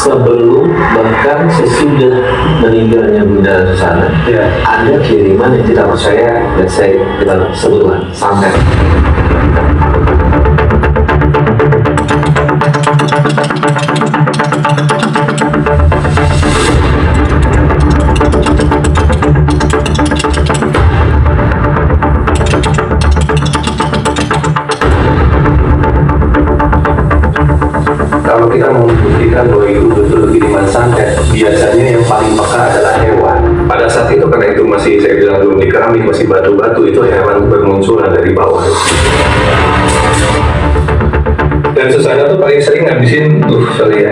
sebelum bahkan sesudah meninggalnya Bunda Susana, ada kiriman yang tidak percaya, dan saya kita sebutlah santet. Kalau kita mau membuktikan bahwa itu betul kiriman santet, biasanya yang paling peka adalah hewan. Pada saat itu, karena itu masih saya bilang belum di keramik, masih batu-batu, itu hewan bermunculan dari bawah. Dan Susana tuh paling sering ngabisin, sorry ya,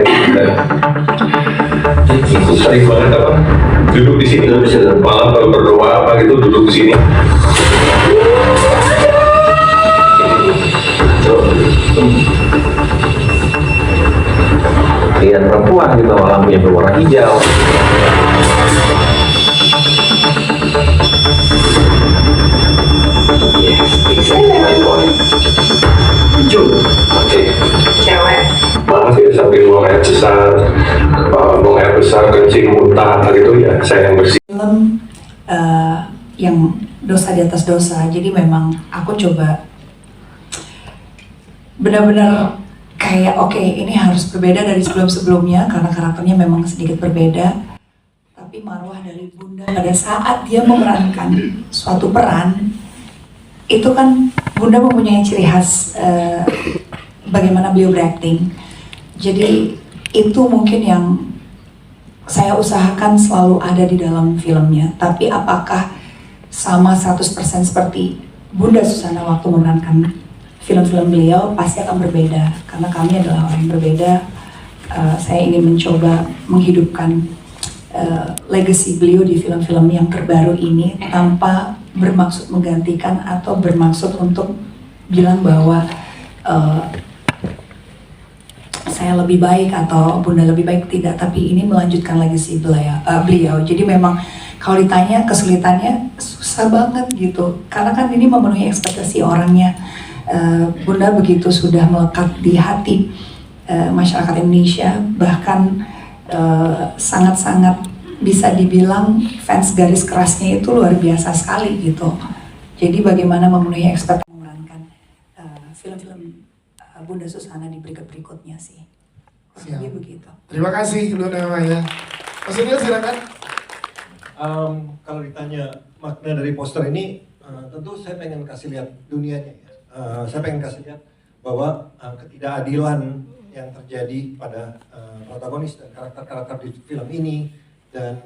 itu sering banget apa? Duduk di sini, malam kalau berdoa apa gitu, duduk di sini. Lihat perempuan gitu, lampunya berwarna hijau. Yes, exactly my point. Hijau, oke. Cewek. Maaf ya, sambil buang air besar, kencing, muntah, gitu ya, saya yang bersih. Film yang dosa di atas dosa, jadi memang aku coba benar-benar kayak oke, ini harus berbeda dari sebelum-sebelumnya karena karakternya memang sedikit berbeda. Tapi marwah dari Bunda pada saat dia memerankan suatu peran, itu kan Bunda mempunyai ciri khas bagaimana beliau berakting. Jadi itu mungkin yang saya usahakan selalu ada di dalam filmnya. Tapi apakah sama 100% seperti Bunda Susana waktu memerankan film-film beliau? Pasti akan berbeda, karena kami adalah orang yang berbeda. Saya ingin mencoba menghidupkan legacy beliau di film-film yang terbaru ini tanpa bermaksud menggantikan atau bermaksud untuk bilang bahwa saya lebih baik atau Bunda lebih baik, tidak, tapi ini melanjutkan legacy beliau. Jadi memang kalau ditanya kesulitannya susah banget gitu, karena kan ini memenuhi ekspektasi orangnya. Bunda begitu sudah melekat di hati masyarakat Indonesia, bahkan sangat-sangat bisa dibilang fans garis kerasnya itu luar biasa sekali gitu. Jadi bagaimana memenuhi ekspektasi memerankan film-film Bunda Susana di berikut-berikutnya sih. Kurang lebih begitu. Terima kasih Luna Maya. Mas Emil silakan. Kalau ditanya makna dari poster ini, tentu saya pengen kasih lihat dunianya ya. Saya pengen kasih lihat bahwa ketidakadilan yang terjadi pada protagonis dan karakter-karakter di film ini, dan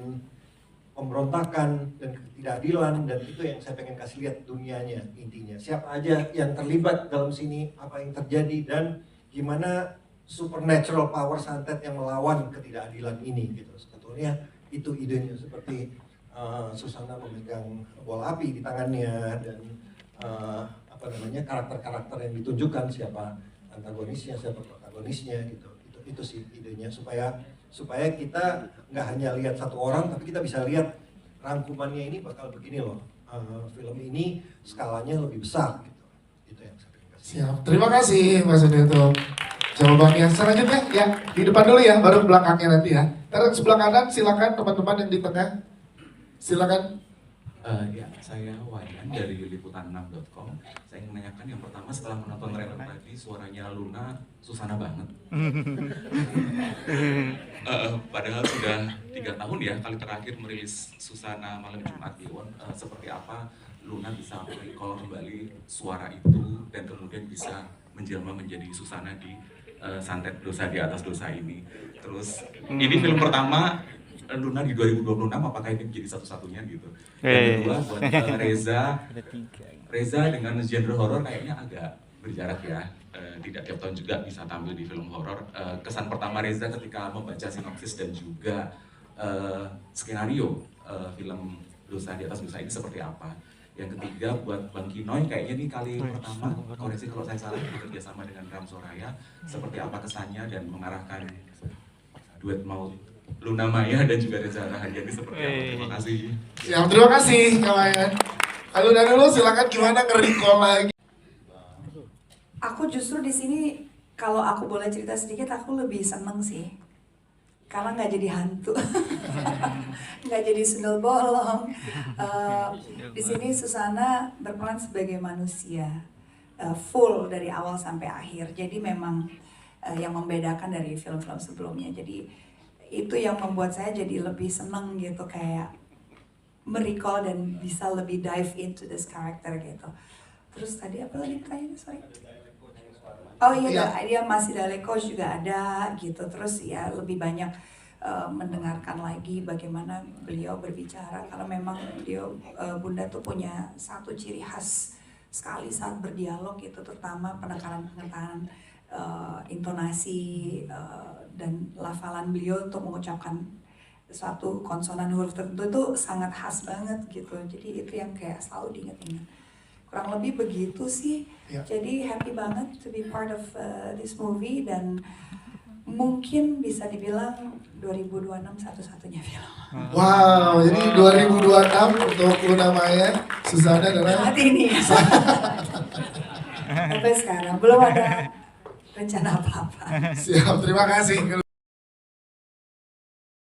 pemberontakan dan ketidakadilan, dan itu yang saya pengen kasih lihat dunianya intinya. Siapa aja yang terlibat dalam sini, apa yang terjadi, dan gimana supernatural power santet yang melawan ketidakadilan ini gitu. Sebetulnya itu idenya, seperti Susana memegang bola api di tangannya, dan karakter-karakter yang ditunjukkan, siapa antagonisnya, siapa protagonisnya gitu. Itu sih idenya, supaya kita nggak hanya lihat satu orang, tapi kita bisa lihat rangkumannya ini bakal begini loh. Film ini skalanya lebih besar gitu. Itu yang saya pikirkan. Siap. Terima kasih Mas Udeto. Jawabannya selanjutnya ya di depan dulu ya, baru ke belakangnya nanti ya. Terus sebelah kanan silakan teman-teman yang di tengah. Silakan. Ya, saya Wayan dari liputan6.com. Saya ingin menanyakan yang pertama, setelah menonton trailer tadi, suaranya Luna Susana banget. Padahal sudah 3 tahun ya kali terakhir merilis Susana Malam Jumat Kliwon. Seperti apa Luna bisa recall kembali suara itu dan kemudian bisa menjelma menjadi Susana di santet dosa di atas dosa ini. Terus ini film pertama Luna di 2026, apakah ini menjadi satu-satunya gitu? Yang kedua buat Reza dengan genre horor kayaknya agak berjarak ya. Tidak tiap tahun juga bisa tampil di film horor. Kesan pertama Reza ketika membaca sinopsis dan juga skenario film Dosa di Atas Dosa ini seperti apa? Yang ketiga buat Bang Kinoy, kayaknya ini kali pertama, koreksi kalau saya salah, bekerja sama dengan Ram Soraya. Seperti apa kesannya dan mengarahkan duet maut Luna Maya dan juga Reza Rahadian seperti apa? Terima kasih. Siap, terima kasih Kawayan. Kalau udah dulu silakan gimana nge-recall lagi. Aku justru di sini kalau aku boleh cerita sedikit, aku lebih seneng sih. karena nggak jadi hantu, nggak jadi sundel bolong. Di sini Susana berperan sebagai manusia, full dari awal sampai akhir. Jadi memang yang membedakan dari film-film sebelumnya. Jadi itu yang membuat saya jadi lebih seneng gitu, kayak merecall dan bisa lebih dive into this character gitu. Terus tadi apa lagi pertanyaannya, sorry? Oh iya, dia masih dari coach juga ada gitu. Terus ya lebih banyak mendengarkan lagi bagaimana beliau berbicara, karena memang beliau Bunda tuh punya satu ciri khas sekali saat berdialog gitu, terutama penekanan intonasi dan lafalan beliau untuk mengucapkan suatu konsonan huruf tertentu itu sangat khas banget gitu. Jadi itu yang kayak selalu diingat-ingat. Kurang lebih begitu sih. Ya. Jadi happy banget to be part of this movie, dan mungkin bisa dibilang 2026 satu-satunya film. Wow, jadi 2026 untuk Luna Maya, Susana adalah Saat ini. Sampai sekarang belum ada rencana apa-apa. siap. Terima kasih.